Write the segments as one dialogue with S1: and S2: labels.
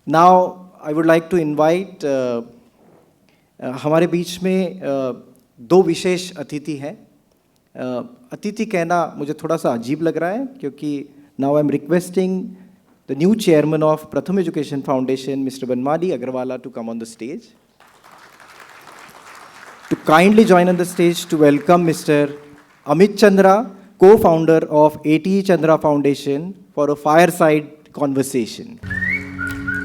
S1: Now, I would like to invite हमारे बीच में दो विशेष अतिथि हैं. अतिथि कहना मुझे थोड़ा सा अजीब लग रहा है क्योंकि now I'm requesting the new chairman of Pratham Education Foundation, Mr. Banmali Agrawala, to come on the stage. To kindly join on the stage to welcome Mr. Amit Chandra, co-founder of A.T.E. Chandra Foundation, for a fireside conversation.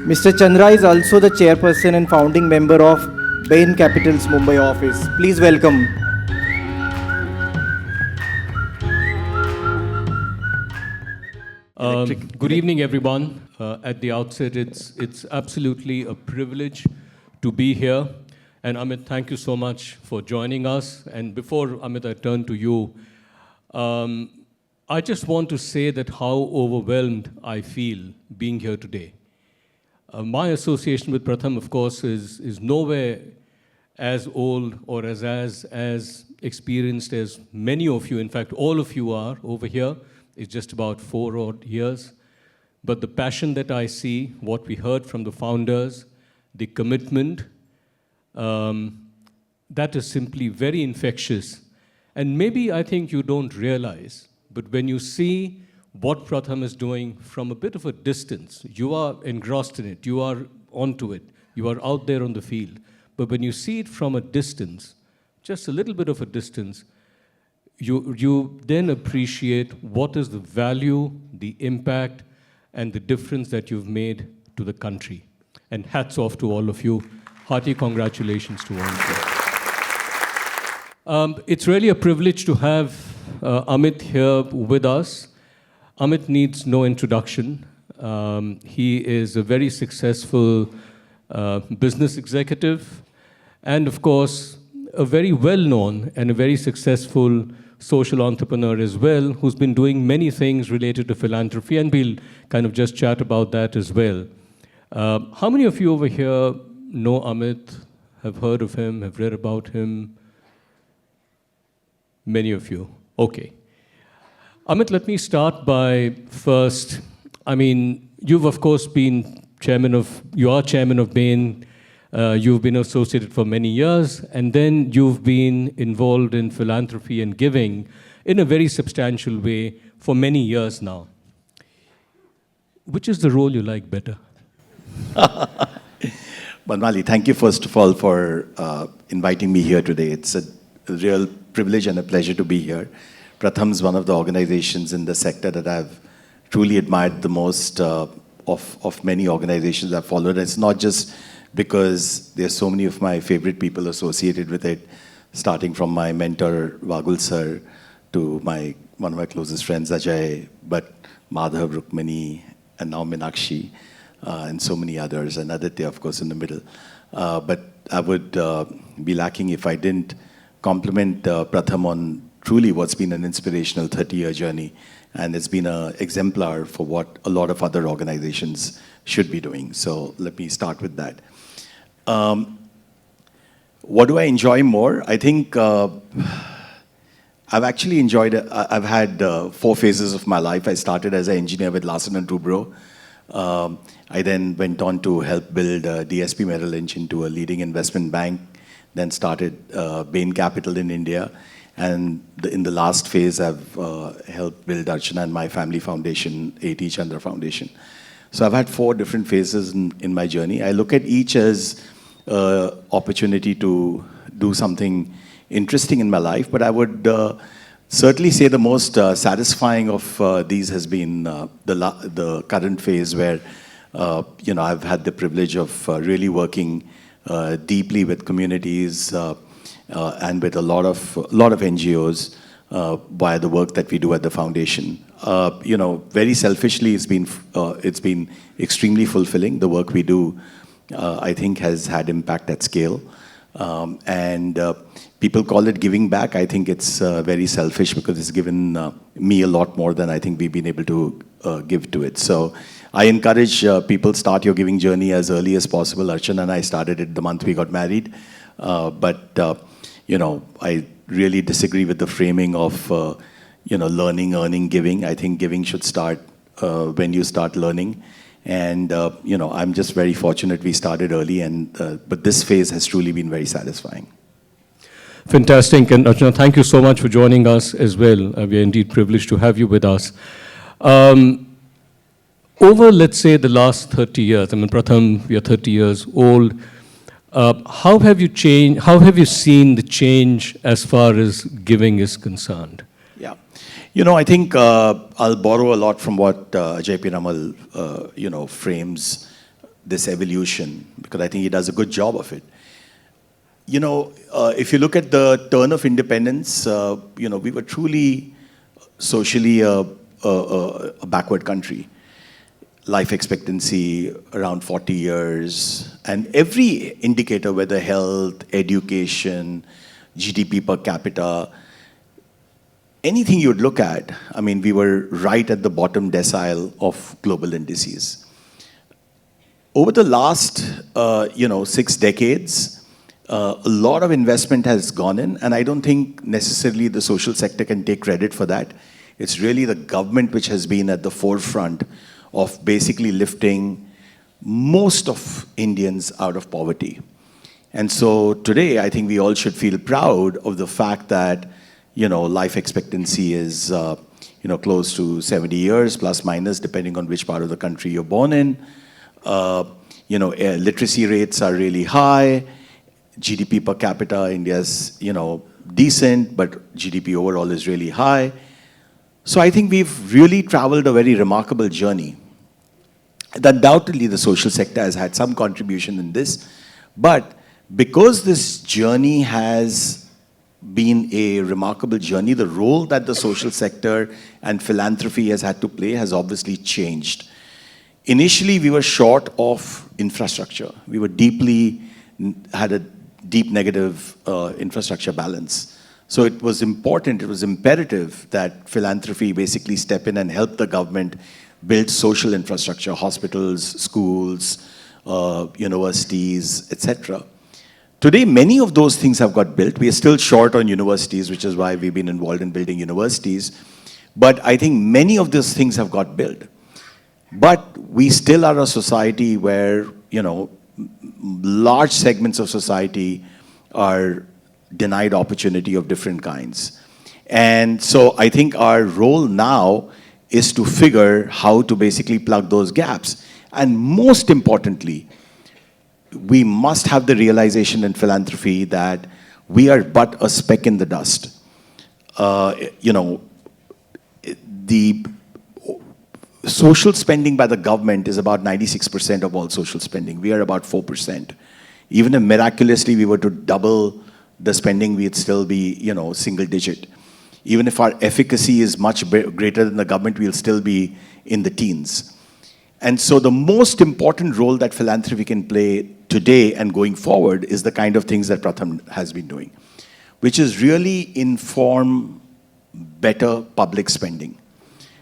S1: Mr. Chandra is also the chairperson and founding member of Bain Capital's Mumbai office. Please welcome.
S2: Good evening, everyone. At the outset, it's absolutely a privilege to be here. And Amit, thank you so much for joining us. And before, Amit, I turn to you, I just want to say that how overwhelmed I feel being here today. My association with Pratham, of course, is nowhere as old or as experienced as many of you. In fact, all of you are over here. It's just about 4 odd years. But the passion that I see, what we heard from the founders, the commitment, that is simply very infectious. And maybe I think you don't realize, but when you see what Pratham is doing from a bit of a distance, you are engrossed in it, you are onto it, you are out there on the field. But when you see it from a distance, just a little bit of a distance, you then appreciate what is the value, the impact, and the difference that you've made to the country. And hats off to all of you. Hearty congratulations to all of you. It's really a privilege to have Amit here with us. Amit needs no introduction. He is a very successful business executive and, of course, a very well-known and a very successful social entrepreneur as well, who's been doing many things related to philanthropy, and we'll kind of just chat about that as well. How many of you over here know Amit, have heard of him, have read about him? Many of you. Okay. Amit, let me start by first, you've of course been you are chairman of Bain. You've been associated for many years, and then you've been involved in philanthropy and giving in a very substantial way for many years now. Which is the role you like better?
S3: Banmali, thank you first of all for inviting me here today. It's a real privilege and a pleasure to be here. Pratham is one of the organizations in the sector that I've truly admired the most of many organizations I've followed. It's not just because there's so many of my favorite people associated with it, starting from my mentor, Vagul sir, to one of my closest friends, Ajay, but Madhav, Rukmini, and now Meenakshi, and so many others, and Aditya, of course, in the middle. But I would be lacking if I didn't compliment Pratham on truly what's been an inspirational 30-year journey, and it's been an exemplar for what a lot of other organizations should be doing. So let me start with that. What do I enjoy more? I think I've actually enjoyed it. I've had 4 phases of my life. I started as an engineer with Larsen & Toubro. I then went on to help build DSP Merrill Lynch into a leading investment bank, then started Bain Capital in India. And in the last phase, I've helped build Archana and my family foundation, A.T.E. Chandra Foundation. So I've had 4 different phases in my journey. I look at each as opportunity to do something interesting in my life, but I would certainly say the most satisfying of these has been the current phase where I've had the privilege of really working deeply with communities and with a lot of NGOs by the work that we do at the foundation. Very selfishly, it's been extremely fulfilling. The work we do, I think, has had impact at scale. And people call it giving back. I think it's very selfish because it's given me a lot more than I think we've been able to give to it. So I encourage people start your giving journey as early as possible. Archana and I started it the month we got married. I really disagree with the framing of learning, earning, giving. I think giving should start when you start learning. And, I'm just very fortunate we started early, but this phase has truly been very satisfying.
S2: Fantastic. And Archana, thank you so much for joining us as well. We are indeed privileged to have you with us. Over, let's say, the last 30 years, Pratham, we are 30 years old. How have you changed? How have you seen the change as far as giving is concerned?
S3: Yeah. I think I'll borrow a lot from what Ajay Piramal, frames this evolution, because I think he does a good job of it. If you look at the turn of independence, we were truly socially a backward country. Life expectancy around 40 years, and every indicator, whether health, education, GDP per capita, anything you'd look at, we were right at the bottom decile of global indices. Over the last, 6 decades, a lot of investment has gone in, and I don't think necessarily the social sector can take credit for that. It's really the government which has been at the forefront of basically lifting most of Indians out of poverty. And so today, I think we all should feel proud of the fact that, life expectancy is, close to 70 years, plus minus, depending on which part of the country you're born in. Literacy rates are really high. GDP per capita, India's, decent, but GDP overall is really high. So I think we've really traveled a very remarkable journey. Undoubtedly, the social sector has had some contribution in this, but because this journey has been a remarkable journey, the role that the social sector and philanthropy has had to play has obviously changed. Initially, we were short of infrastructure. We were had a deep negative infrastructure balance. So it was important, it was imperative that philanthropy basically step in and help the government build social infrastructure, hospitals, schools, universities, etc. Today, many of those things have got built. We are still short on universities, which is why we've been involved in building universities. But I think many of those things have got built. But we still are a society where, large segments of society are denied opportunity of different kinds. And so I think our role now is to figure how to basically plug those gaps. And most importantly, we must have the realization in philanthropy that we are but a speck in the dust. The social spending by the government is about 96% of all social spending. We are about 4%. Even if miraculously we were to double the spending, we'd still be, single digit. Even if our efficacy is much greater than the government, we'll still be in the teens. And so the most important role that philanthropy can play today and going forward is the kind of things that Pratham has been doing, which is really inform better public spending,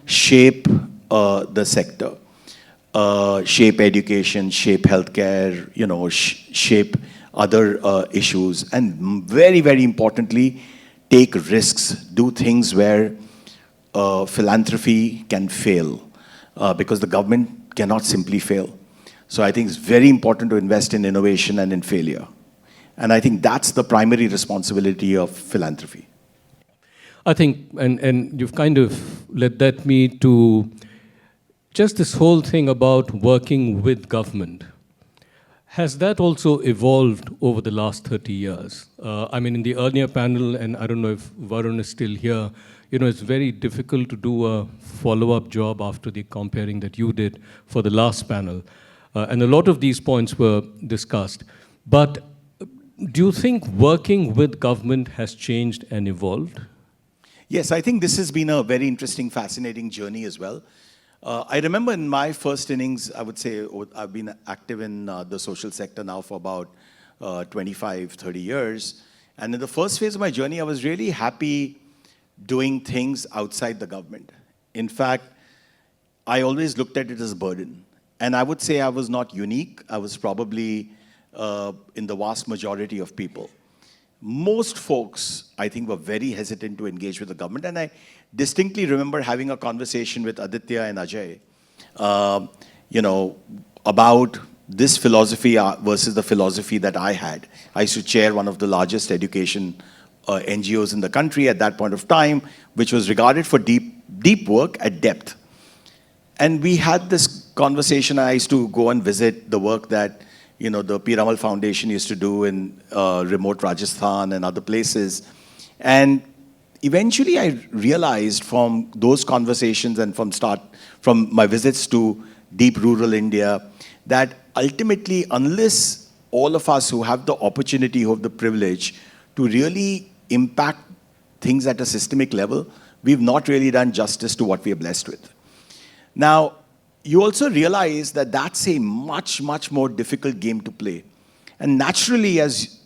S3: shape the sector, shape education, shape healthcare, shape other issues, and very, very importantly, take risks, do things where philanthropy can fail, because the government cannot simply fail. So I think it's very important to invest in innovation and in failure. And I think that's the primary responsibility of philanthropy.
S2: I think, and you've kind of led that me to just this whole thing about working with government. Has that also evolved over the last 30 years? In the earlier panel, and I don't know if Varun is still here, it's very difficult to do a follow-up job after the comparing that you did for the last panel. And a lot of these points were discussed. But do you think working with government has changed and evolved?
S3: Yes, I think this has been a very interesting, fascinating journey as well. I remember in my first innings, I would say I've been active in the social sector now for about 25, 30 years. And in the first phase of my journey, I was really happy doing things outside the government. In fact, I always looked at it as a burden. And I would say I was not unique. I was probably in the vast majority of people. Most folks, I think, were very hesitant to engage with the government. And I distinctly remember having a conversation with Aditya and Ajay, about this philosophy versus the philosophy that I had. I used to chair one of the largest education NGOs in the country at that point of time, which was regarded for deep work at depth. And we had this conversation. I used to go and visit the work that the Piramal Foundation used to do in remote Rajasthan and other places. And eventually I realized from those conversations and from my visits to deep rural India, that ultimately, unless all of us who have the opportunity, who have the privilege to really impact things at a systemic level, we've not really done justice to what we are blessed with. Now, you also realize that that's a much, much more difficult game to play. And naturally, as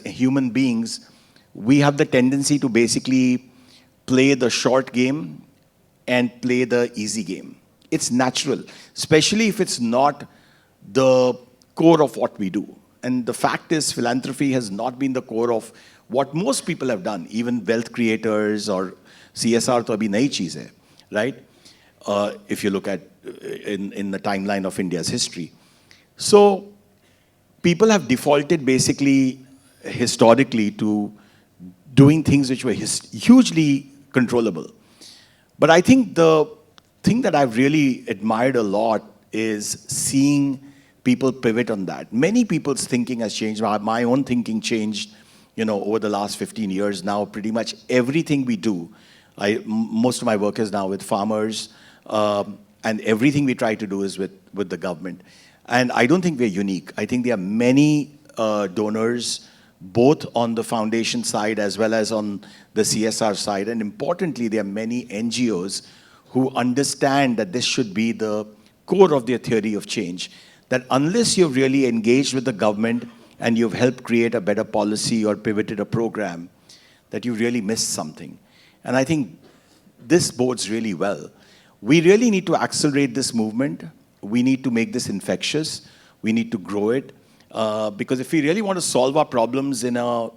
S3: human beings, we have the tendency to basically play the short game and play the easy game. It's natural, especially if it's not the core of what we do. And the fact is, philanthropy has not been the core of what most people have done, even wealth creators or CSR to abhi nayi cheez hai, right? If you look at in the timeline of India's history. So people have defaulted basically historically to doing things which were hugely controllable. But I think the thing that I've really admired a lot is seeing people pivot on that. Many people's thinking has changed. My own thinking changed, over the last 15 years now. Pretty much everything we do, most of my work is now with farmers, and everything we try to do is with the government. And I don't think we're unique. I think there are many donors, both on the foundation side as well as on the CSR side. And importantly, there are many NGOs who understand that this should be the core of their theory of change. That unless you've really engaged with the government and you've helped create a better policy or pivoted a program, that you've really missed something. And I think this bodes really well. We really need to accelerate this movement. We need to make this infectious. We need to grow it. Because if we really want to solve our problems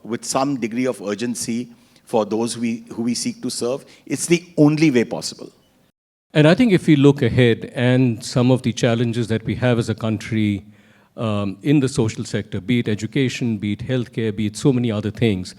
S3: with some degree of urgency for those who we seek to serve, it's the only way possible.
S2: And I think if we look ahead and some of the challenges that we have as a country in the social sector, be it education, be it healthcare, be it so many other things,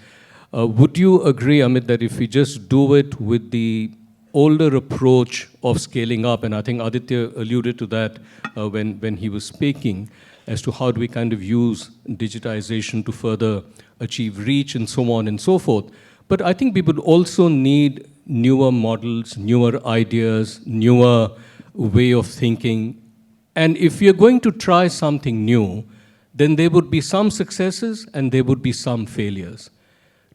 S2: would you agree, Amit, that if we just do it with the older approach of scaling up, and I think Aditya alluded to that when he was speaking, as to how do we kind of use digitization to further achieve reach and so on and so forth. But I think we would also need newer models, newer ideas, newer way of thinking. And if we are going to try something new, then there would be some successes and there would be some failures.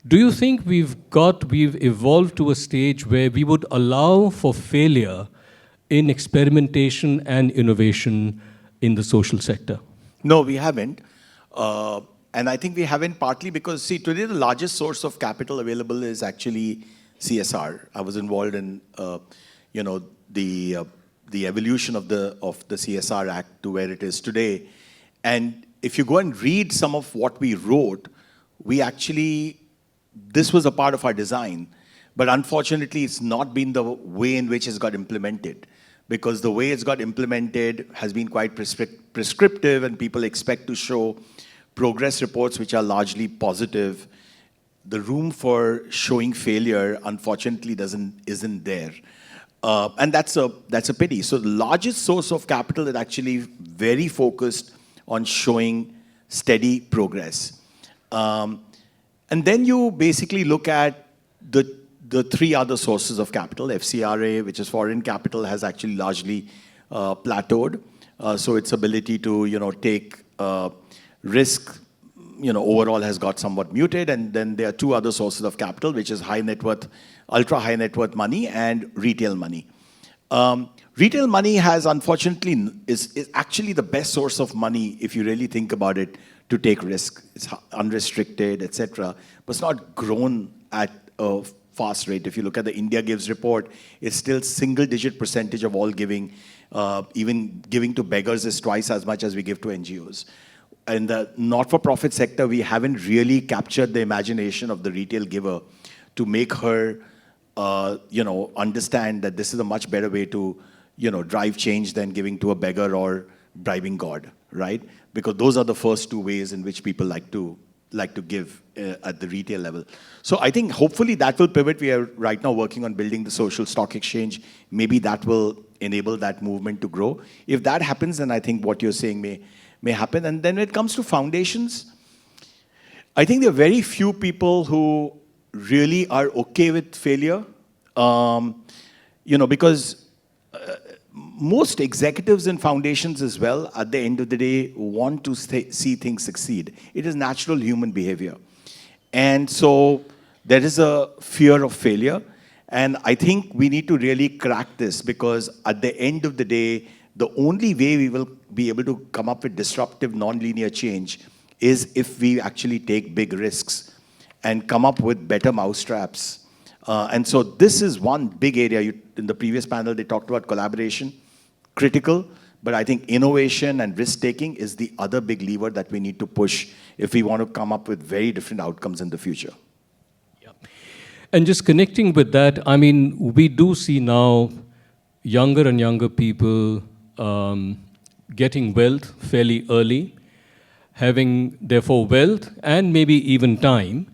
S2: Do you think we've evolved to a stage where we would allow for failure in experimentation and innovation in the social sector?
S3: No, we haven't. And I think we haven't partly because, see, today the largest source of capital available is actually CSR. I was involved in, the evolution of the CSR Act to where it is today. And if you go and read some of what we wrote, this was a part of our design. But unfortunately, it's not been the way in which it's got implemented. Because the way it's got implemented has been quite prescriptive, and people expect to show progress reports which are largely positive. The room for showing failure, unfortunately, isn't there. And that's a pity. So the largest source of capital is actually very focused on showing steady progress. And then you basically look at the three other sources of capital. FCRA, which is foreign capital, has actually largely plateaued. So its ability to take risk overall has got somewhat muted. And then there are two other sources of capital, which is high net worth, ultra high net worth money and retail money. Retail money unfortunately is actually the best source of money, if you really think about it, to take risk. It's unrestricted, etc. But it's not grown at a fast rate. If you look at the India Gives report, it's still single-digit percentage of all giving. Even giving to beggars is twice as much as we give to NGOs. In the not-for-profit sector, we haven't really captured the imagination of the retail giver to make her, understand that this is a much better way to, drive change than giving to a beggar or bribing God, right? Because those are the first two ways in which people like to give at the retail level. So I think hopefully that will pivot. We are right now working on building the social stock exchange. Maybe that will enable that movement to grow. If that happens, then I think what you're saying may happen. And then when it comes to foundations, I think there are very few people who really are okay with failure, because most executives in foundations as well, at the end of the day, want to see things succeed. It is natural human behavior. And so there is a fear of failure. And I think we need to really crack this, because at the end of the day, the only way we will be able to come up with disruptive, non-linear change is if we actually take big risks and come up with better mousetraps. And so this is one big area. In the previous panel, they talked about collaboration, critical, but I think innovation and risk-taking is the other big lever that we need to push if we want to come up with very different outcomes in the future.
S2: Yeah. And just connecting with that, I mean, we do see now younger and younger people getting wealth fairly early, having therefore wealth and maybe even time.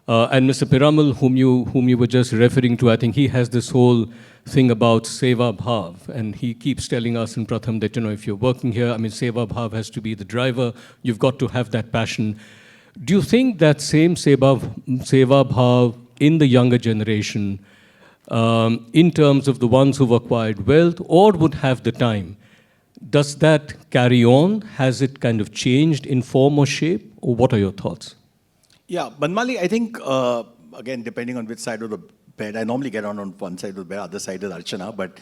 S2: And Mr. Piramal, whom you were just referring to, I think he has this whole thing about Seva Bhav, and he keeps telling us in Pratham that, if you're working here, I mean, Seva Bhav has to be the driver. You've got to have that passion. Do you think that same Seva Bhav in the younger generation, in terms of the ones who've acquired wealth or would have the time, does that carry on? Has it kind of changed in form or shape? Or what are your thoughts?
S3: Yeah, Banmali, I think, again, depending on which side of the bed, I normally get on one side of the bed, other side is Archana, but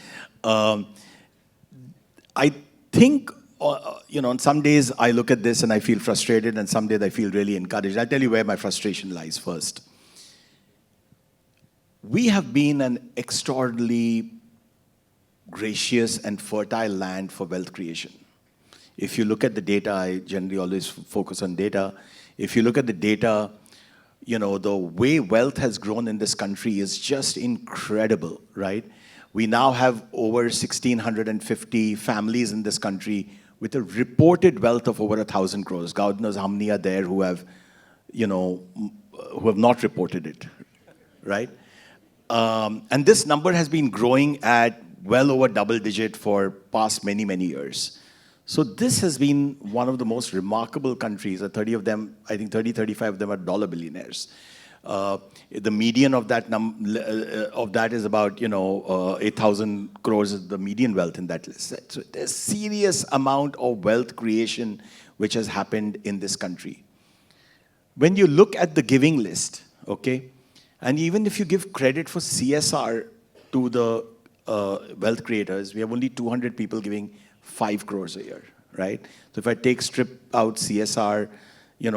S3: I think, on some days I look at this and I feel frustrated, and some days I feel really encouraged. I'll tell you where my frustration lies first. We have been an extraordinarily gracious and fertile land for wealth creation. If you look at the data, I generally always focus on data. If you look at the data, the way wealth has grown in this country is just incredible, right? We now have over 1,650 families in this country with a reported wealth of over 1,000 crores. God knows how many are there who have not reported it, right? And this number has been growing at well over double digit for past many, many years. So this has been one of the most remarkable countries. 30 of them, I think 35 of them are dollar billionaires. The median of that is about 8,000 crores is the median wealth in that list. So there's serious amount of wealth creation which has happened in this country. When you look at the giving list, okay, and even if you give credit for CSR to the wealth creators, we have only 200 people giving 5 crores a year, right? So if I strip out CSR,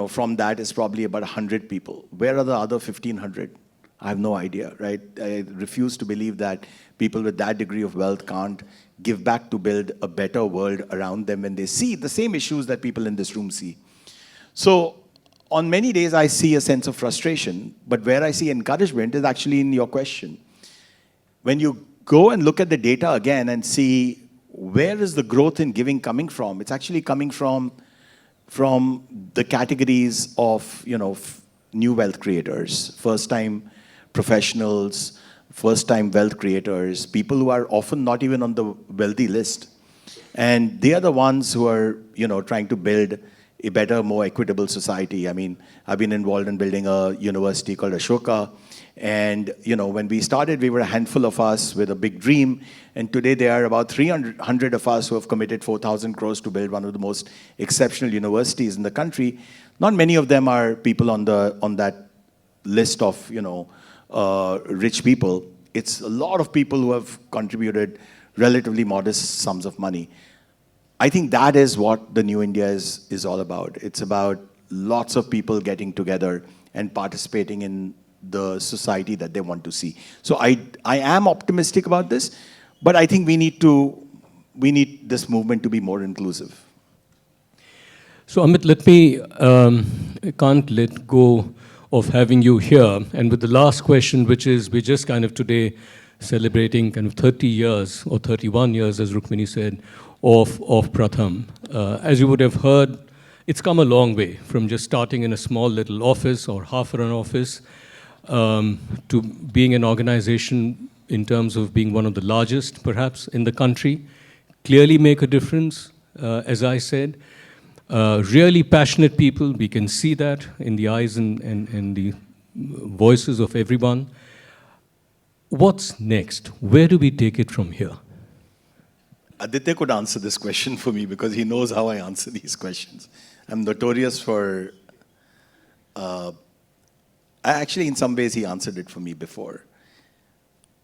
S3: from that is probably about 100 people. Where are the other 1,500? I have no idea, right? I refuse to believe that people with that degree of wealth can't give back to build a better world around them when they see the same issues that people in this room see. So on many days, I see a sense of frustration, but where I see encouragement is actually in your question. When you go and look at the data again and see where is the growth in giving coming from, it's actually coming from the categories of, new wealth creators, first-time professionals, first-time wealth creators, people who are often not even on the wealthy list. And they are the ones who are, trying to build a better, more equitable society. I mean, I've been involved in building a university called Ashoka. And, when we started, we were a handful of us with a big dream. And today there are about 300 of us who have committed 4,000 crores to build one of the most exceptional universities in the country. Not many of them are people on that list of, rich people. It's a lot of people who have contributed relatively modest sums of money. I think that is what the New India is all about. It's about lots of people getting together and participating in the society that they want to see. So I am optimistic about this, but I think we need this movement to be more inclusive.
S2: So Amit, I can't let go of having you here. And with the last question, which is, we're just kind of today celebrating kind of 30 years or 31 years, as Rukmini said, of Pratham. As you would have heard, it's come a long way from just starting in a small little office or half an office to being an organization in terms of being one of the largest, perhaps, in the country. Clearly make a difference, as I said. Really passionate people, we can see that in the eyes and the voices of everyone. What's next? Where do we take it from here?
S3: Aditya could answer this question for me because he knows how I answer these questions. I'm notorious for, actually in some ways he answered it for me before.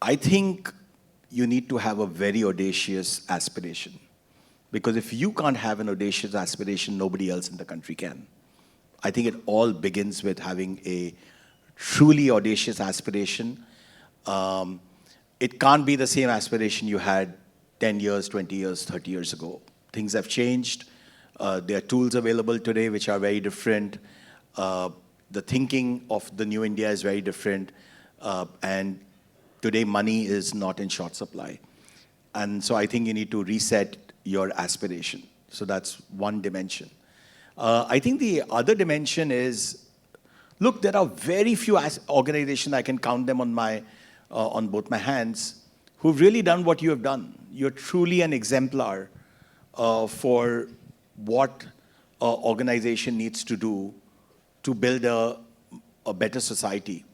S3: I think you need to have a very audacious aspiration. Because if you can't have an audacious aspiration, nobody else in the country can. I think it all begins with having a truly audacious aspiration. It can't be the same aspiration you had 10 years, 20 years, 30 years ago. Things have changed. There are tools available today which are very different. The thinking of the new India is very different. And today money is not in short supply. And so I think you need to reset your aspiration. So that's one dimension. I think the other dimension is, look, there are very few organizations, I can count them on both my hands, who've really done what you have done. You're truly an exemplar for what an organization needs to do to build a better society.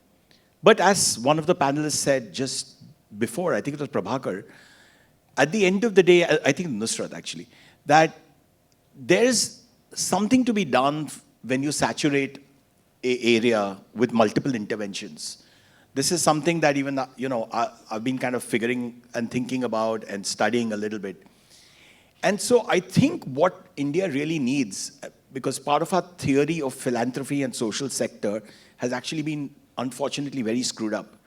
S3: But as one of the panelists said just before, I think it was Prabhakar, at the end of the day, I think Nusrat actually, that there's something to be done when you saturate an area with multiple interventions. This is something that even, I've been kind of figuring and thinking about and studying a little bit. And so I think what India really needs, because part of our theory of philanthropy and social sector has actually been, unfortunately, very screwed up.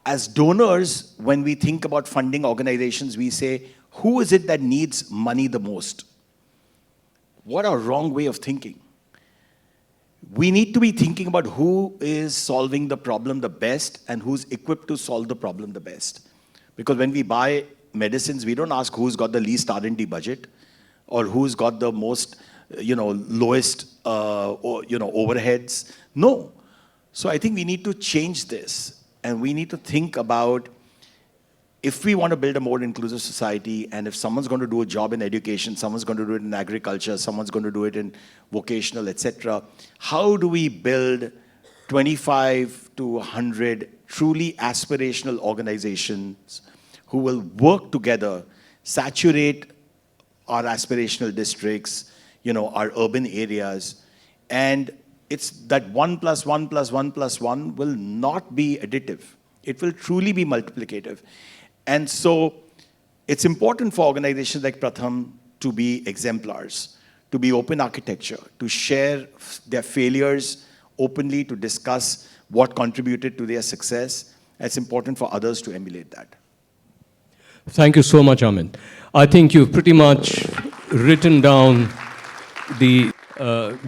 S3: As donors, when we think about funding organizations, we say, who is it that needs money the most? What a wrong way of thinking. We need to be thinking about who is solving the problem the best and who's equipped to solve the problem the best. Because when we buy medicines, we don't ask who's got the least R&D budget or who's got the most, lowest, overheads. No. So I think we need to change this. And we need to think about, if we want to build a more inclusive society, and if someone's going to do a job in education, someone's going to do it in agriculture, someone's going to do it in vocational, etc., how do we build 25 to 100 truly aspirational organizations who will work together, saturate our aspirational districts, our urban areas, and it's that 1 + 1 + 1 + 1 will not be additive. It will truly be multiplicative. And so it's important for organizations like Pratham to be exemplars, to be open architecture, to share their failures openly, to discuss what contributed to their success. It's important for others to emulate that.
S2: Thank you so much, Amit. I think you've pretty much written down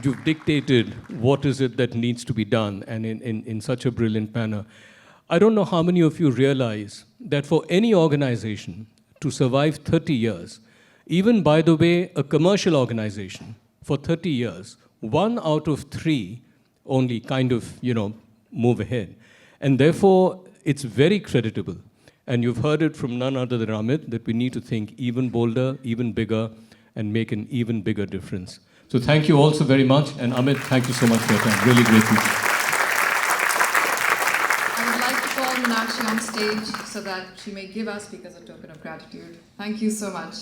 S2: you've dictated what is it that needs to be done, and in such a brilliant manner. I don't know how many of you realize that for any organization to survive 30 years, even, by the way, a commercial organization, for 30 years, 1 out of 3 only kind of, move ahead. And therefore, it's very creditable. And you've heard it from none other than Amit, that we need to think even bolder, even bigger, and make an even bigger difference. So thank you all so very much. And Amit, thank you so much for your time. Really grateful.
S4: I would like to call Meenakshi on stage so that she may give our speakers a token of gratitude. Thank you so much.